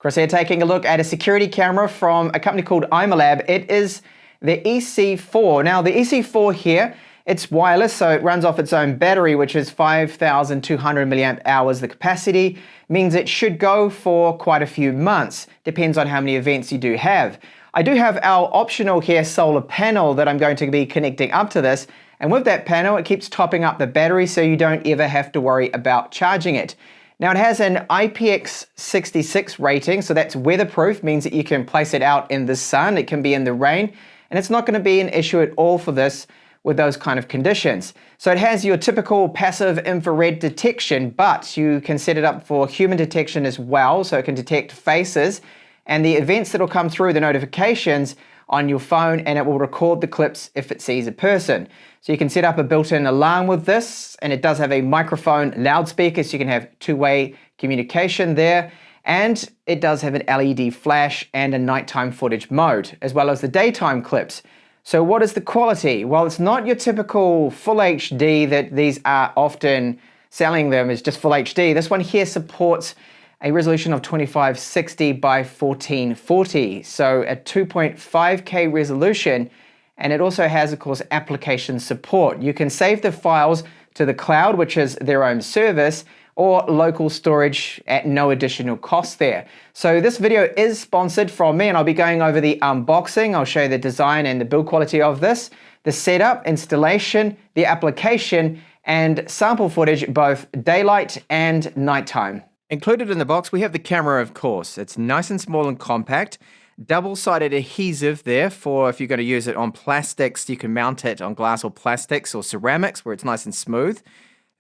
Chris here, taking a look at a security camera from a company called IMILAB. It is the EC4. Now the EC4 here, it's wireless, so it runs off its own battery, which is 5,200 milliamp hours. The capacity means it should go for quite a few months. Depends on how many events you do have. I do have our optional here solar panel that I'm going to be connecting up to this. And with that panel, it keeps topping up the battery so you don't ever have to worry about charging it. Now it has an IPX66 rating, so that's weatherproof, means that you can place it out in the sun, it can be in the rain, and it's not going to be an issue at all for this with those kind of conditions. So it has your typical passive infrared detection, but you can set it up for human detection as well, so it can detect faces and the events that will come through, the notifications on your phone, and it will record the clips if it sees a person. So you can set up a built-in alarm with this, and it does have a microphone loudspeaker, so you can have two-way communication there, and it does have an LED flash and a nighttime footage mode, as well as the daytime clips. So what is the quality? Well, it's not your typical full HD that these are often selling them as just full HD. This one here supports a resolution of 2560 by 1440, so a 2.5K resolution, and it also has, of course, application support. You can save the files to the cloud, which is their own service, or local storage at no additional cost there. So this video is sponsored from me, and I'll be going over the unboxing. I'll show you the design and the build quality of this, the setup, installation, the application, and sample footage, both daylight and nighttime. Included in the box, we have the camera, of course. It's nice and small and compact. Double-sided adhesive there for if you're going to use it on plastics, you can mount it on glass or plastics or ceramics where it's nice and smooth.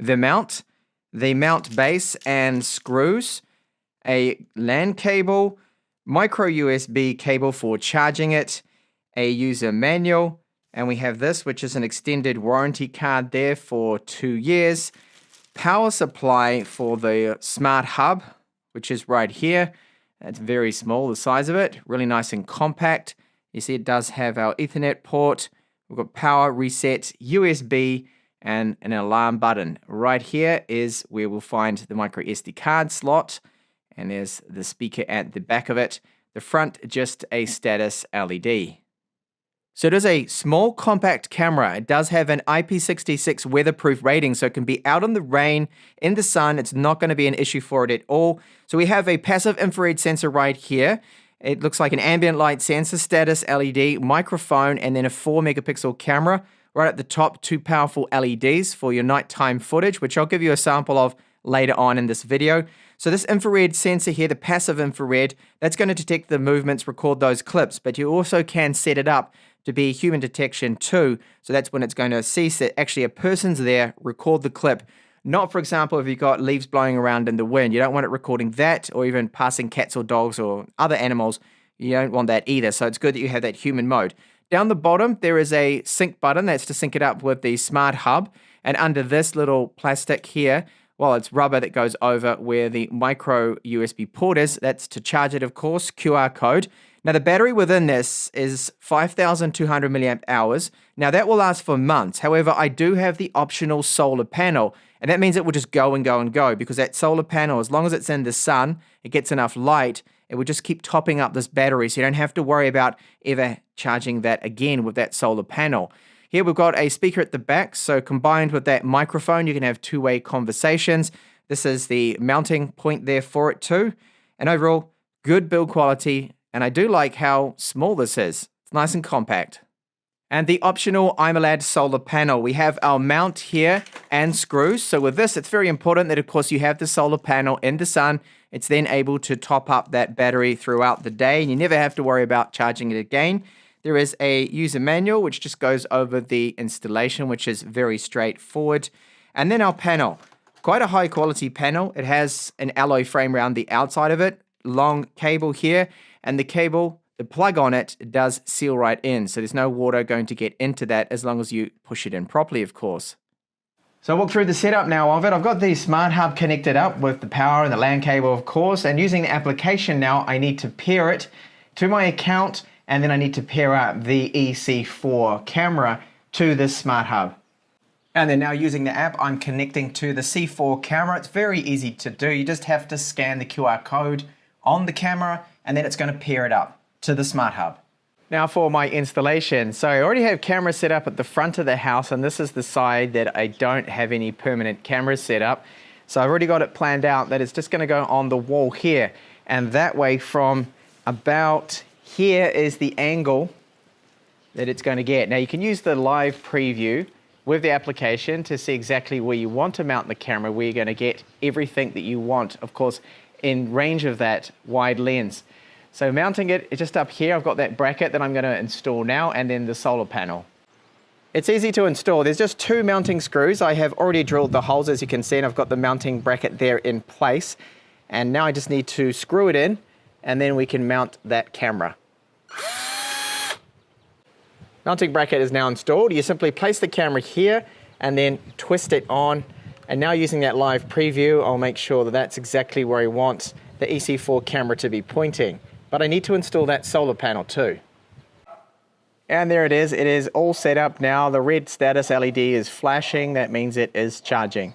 The mount base and screws, a LAN cable, micro USB cable for charging it, a user manual, and we have this, which is an extended warranty card there for 2 years. Power supply for the smart hub, which is right here. It's very small, the size of it, really nice and compact. You see it does have our Ethernet port. We've got power, reset, USB, and an alarm button. Right here is where we'll find the micro SD card slot, and there's the speaker at the back of it. The front, just a status LED. So it is a small, compact camera. It does have an IP66 weatherproof rating, so it can be out in the rain, in the sun. It's not going to be an issue for it at all. So we have a passive infrared sensor right here. It looks like an ambient light sensor, status LED, microphone, and then a 4 megapixel camera. Right at the top, 2 powerful LEDs for your nighttime footage, which I'll give you a sample of later on in this video. So this infrared sensor here, the passive infrared, that's going to detect the movements, record those clips, but you also can set it up to be human detection too. So that's when it's going to see that actually a person's there, record the clip. Not, for example, if you've got leaves blowing around in the wind. You don't want it recording that, or even passing cats or dogs or other animals. You don't want that either. So it's good that you have that human mode. Down the bottom, there is a sync button. That's to sync it up with the smart hub. And under this little plastic here, well, it's rubber that goes over where the micro USB port is. That's to charge it, of course, QR code. Now, the battery within this is 5,200 milliamp hours. Now, that will last for months. However, I do have the optional solar panel, and that means it will just go and go and go, because that solar panel, as long as it's in the sun, it gets enough light, it will just keep topping up this battery, so you don't have to worry about ever charging that again with that solar panel. Here we've got a speaker at the back, so combined with that microphone, you can have two-way conversations. This is the mounting point there for it too. And overall, good build quality, and I do like how small this is. It's nice and compact. And the optional IMILAB solar panel. We have our mount here and screws. So with this, it's very important that, of course, you have the solar panel in the sun. It's then able to top up that battery throughout the day, and you never have to worry about charging it again. There is a user manual, which just goes over the installation, which is very straightforward. And then our panel. Quite a high quality panel. It has an alloy frame around the outside of it, long cable here, and the cable, the plug on it, does seal right in. So there's no water going to get into that as long as you push it in properly, of course. So I'll walk through the setup now of it. I've got the smart hub connected up with the power and the LAN cable, of course, and using the application now, I need to pair it to my account, and then I need to pair up the EC4 camera to this smart hub. And then now using the app, I'm connecting to the C4 camera. It's very easy to do. You just have to scan the QR code on the camera, and then it's going to pair it up to the Smart Hub. Now for my installation. So I already have cameras set up at the front of the house, and this is the side that I don't have any permanent cameras set up. So I've already got it planned out that it's just going to go on the wall here. And that way from about here is the angle that it's going to get. Now you can use the live preview with the application to see exactly where you want to mount the camera, where you're going to get everything that you want, of course, in range of that wide lens. So mounting it just up here, I've got that bracket that I'm going to install now, and then the solar panel. It's easy to install. There's just 2 mounting screws. I have already drilled the holes, as you can see, and I've got the mounting bracket there in place. And now I just need to screw it in, and then we can mount that camera. Mounting bracket is now installed. You simply place the camera here and then twist it on. And now using that live preview, I'll make sure that that's exactly where I want the EC4 camera to be pointing. But I need to install that solar panel too. And there it is all set up now. The red status LED is flashing. That means it is charging.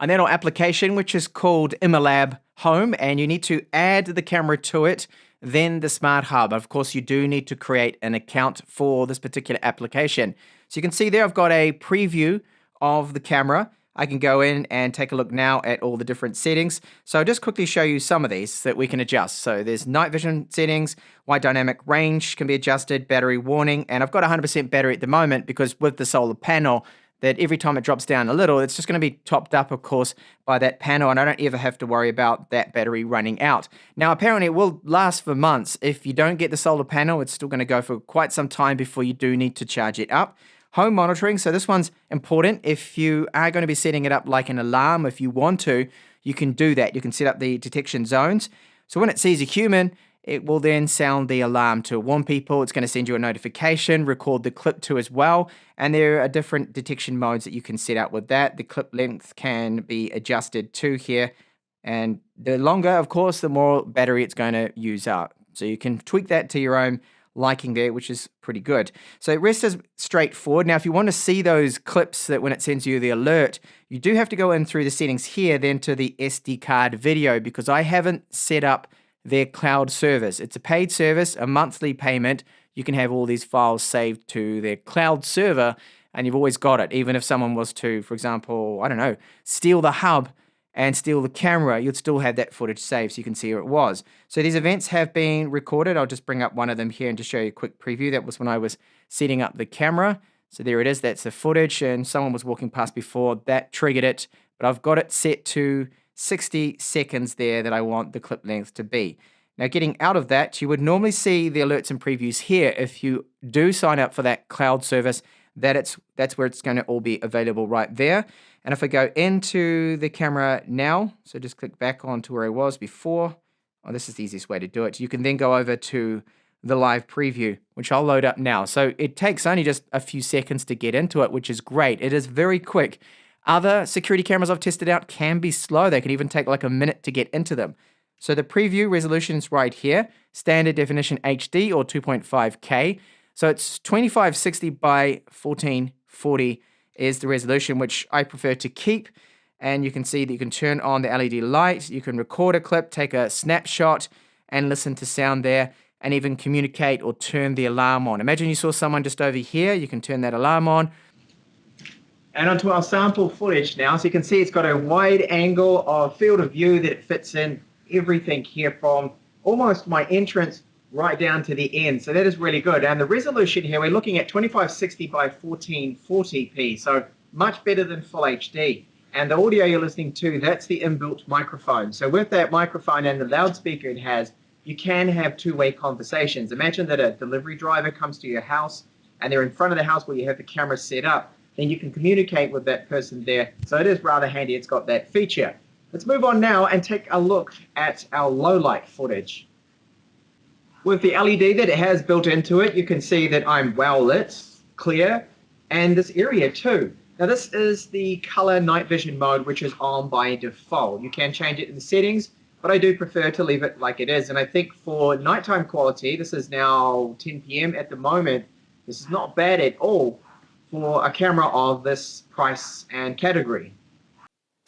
And then our application, which is called IMILAB Home, and you need to add the camera to it, then the Smart Hub. Of course, you do need to create an account for this particular application. So you can see there I've got a preview of the camera. I can go in and take a look now at all the different settings. So I'll just quickly show you some of these that we can adjust. So there's night vision settings, wide dynamic range can be adjusted, battery warning, and I've got 100% battery at the moment because with the solar panel, that every time it drops down a little, it's just going to be topped up, of course, by that panel, and I don't ever have to worry about that battery running out. Now, apparently it will last for months. If you don't get the solar panel, it's still going to go for quite some time before you do need to charge it up. Home monitoring, so this one's important. If you are going to be setting it up like an alarm, if you want to, you can do that. You can set up the detection zones. So when it sees a human, it will then sound the alarm to warn people. It's going to send you a notification, record the clip too as well. And there are different detection modes that you can set up with that. The clip length can be adjusted to here. And the longer, of course, the more battery it's going to use up. So you can tweak that to your own liking there, which is pretty good. So the rest is straightforward. Now, if you want to see those clips that when it sends you the alert, you do have to go in through the settings here, then to the SD card video, because I haven't set up their cloud service. It's a paid service, a monthly payment. You can have all these files saved to their cloud server, and you've always got it. Even if someone was to, for example, I don't know, steal the hub and steal the camera, you'd still have that footage saved so you can see where it was. So these events have been recorded. I'll just bring up one of them here and just show you a quick preview. That was when I was setting up the camera. So there it is, that's the footage, and someone was walking past before, that triggered it, but I've got it set to 60 seconds there that I want the clip length to be. Now getting out of that, you would normally see the alerts and previews here. If you do sign up for that cloud service, that's where it's going to all be available right there. And if I go into the camera now, so just click back on to where I was before. Oh, this is the easiest way to do it. You can then go over to the live preview, which I'll load up now. So it takes only just a few seconds to get into it, which is great. It is very quick. Other security cameras I've tested out can be slow. They can even take like a minute to get into them. So the preview resolution is right here, standard definition HD or 2.5K. So it's 2560 by 1440 is the resolution, which I prefer to keep. And you can see that you can turn on the LED light, you can record a clip, take a snapshot, and listen to sound there, and even communicate or turn the alarm on. Imagine you saw someone just over here, you can turn that alarm on. And onto our sample footage now. So you can see it's got a wide angle of field of view that it fits in everything here from almost my entrance right down to the end. So that is really good. And the resolution here, we're looking at 2560 by 1440p. So much better than full HD. And the audio you're listening to, that's the inbuilt microphone. So with that microphone and the loudspeaker it has, you can have two-way conversations. Imagine that a delivery driver comes to your house and they're in front of the house where you have the camera set up. Then you can communicate with that person there. So it is rather handy. It's got that feature. Let's move on now and take a look at our low light footage. With the LED that it has built into it, you can see that I'm well lit, clear, and this area too. Now this is the color night vision mode, which is on by default. You can change it in the settings, but I do prefer to leave it like it is. And I think for nighttime quality, this is now 10 p.m. at the moment, this is not bad at all for a camera of this price and category.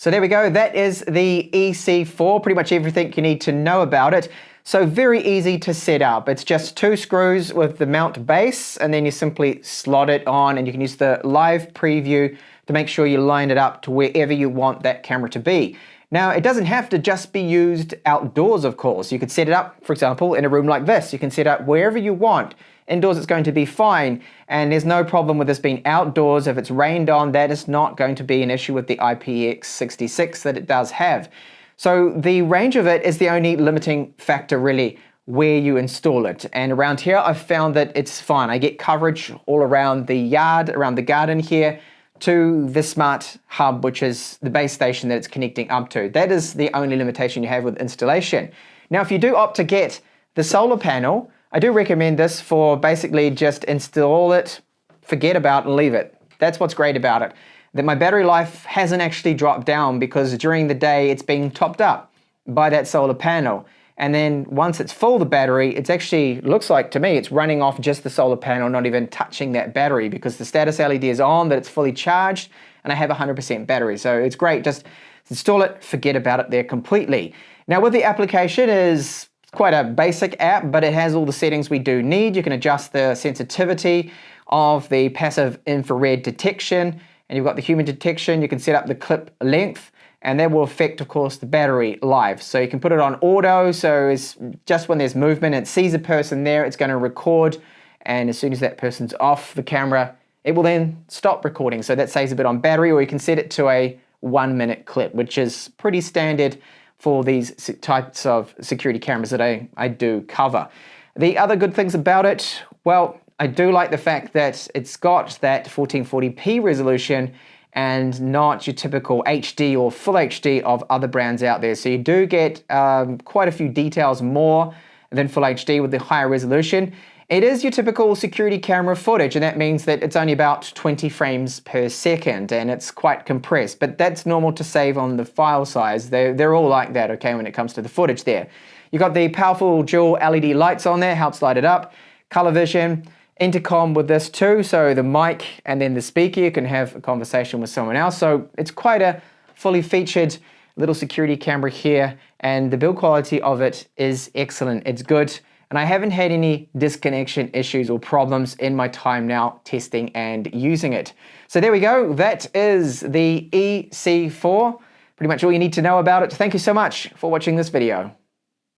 So there we go, that is the EC4, pretty much everything you need to know about it. So very easy to set up. It's just 2 screws with the mount base, and then you simply slot it on, and you can use the live preview to make sure you line it up to wherever you want that camera to be. Now, it doesn't have to just be used outdoors, of course. You could set it up, for example, in a room like this. You can set it up wherever you want. Indoors, it's going to be fine, and there's no problem with this being outdoors. If it's rained on, that is not going to be an issue with the IPX66 that it does have. So the range of it is the only limiting factor, really, where you install it. And around here, I've found that it's fine. I get coverage all around the yard, around the garden here, to the smart hub, which is the base station that it's connecting up to. That is the only limitation you have with installation. Now, if you do opt to get the solar panel, I do recommend this for basically just install it, forget about and leave it. That's what's great about it. That my battery life hasn't actually dropped down because during the day it's being topped up by that solar panel. And then once it's full, the battery, it's actually, looks like to me, it's running off just the solar panel, not even touching that battery because the status LED is on, that it's fully charged, and I have 100% battery. So it's great, just install it, forget about it there completely. Now with the application is quite a basic app, but it has all the settings we do need. You can adjust the sensitivity of the passive infrared detection, and you've got the human detection. You can set up the clip length, and that will affect, of course, the battery life. So you can put it on auto, so it's just when there's movement, it sees a person there, it's going to record, and as soon as that person's off the camera, it will then stop recording. So that saves a bit on battery, or you can set it to a 1-minute clip, which is pretty standard for these types of security cameras that I do cover. The other good things about it, well, I do like the fact that it's got that 1440p resolution and not your typical HD or full HD of other brands out there. So you do get quite a few details more than full HD with the higher resolution. It is your typical security camera footage, and that means that it's only about 20 frames per second, and it's quite compressed, but that's normal to save on the file size. They're all like that, okay, when it comes to the footage there. You've got the powerful dual LED lights on there, helps light it up, color vision, intercom with this too, so the mic and then the speaker, you can have a conversation with someone else. So it's quite a fully featured little security camera here, and the build quality of it is excellent. It's good, and I haven't had any disconnection issues or problems in my time now testing and using it. So there we go, that is the EC4, pretty much all you need to know about it. Thank you so much for watching this video.